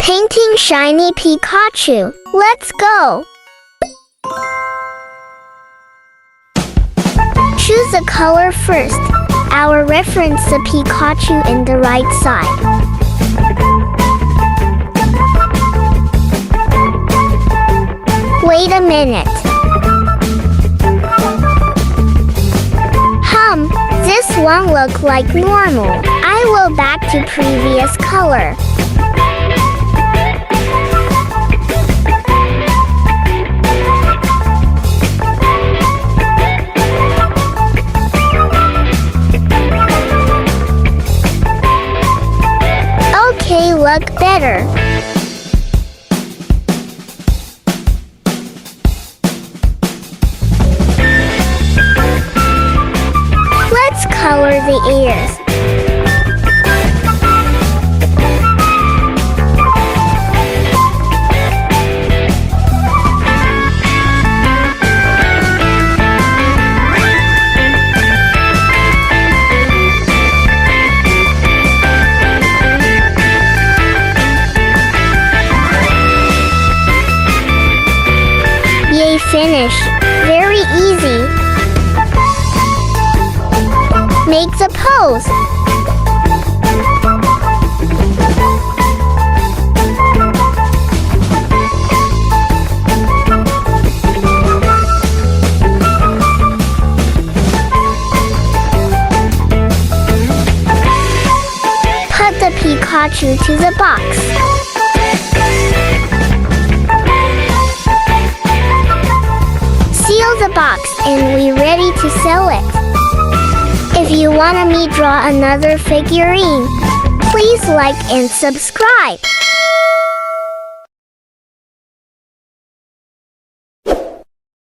Painting Shiny Pikachu. Let's go! Choose a color first. Our reference the Pikachu in the right side. Wait a minute. This one look like normal. I will back to previous color. Okay, look better. Let's color the ears. Yay, finish. Very easy. Make the pose. Put the Pikachu to the box. Seal the box and we're ready to sell it. If you want me draw another figurine, please like and subscribe.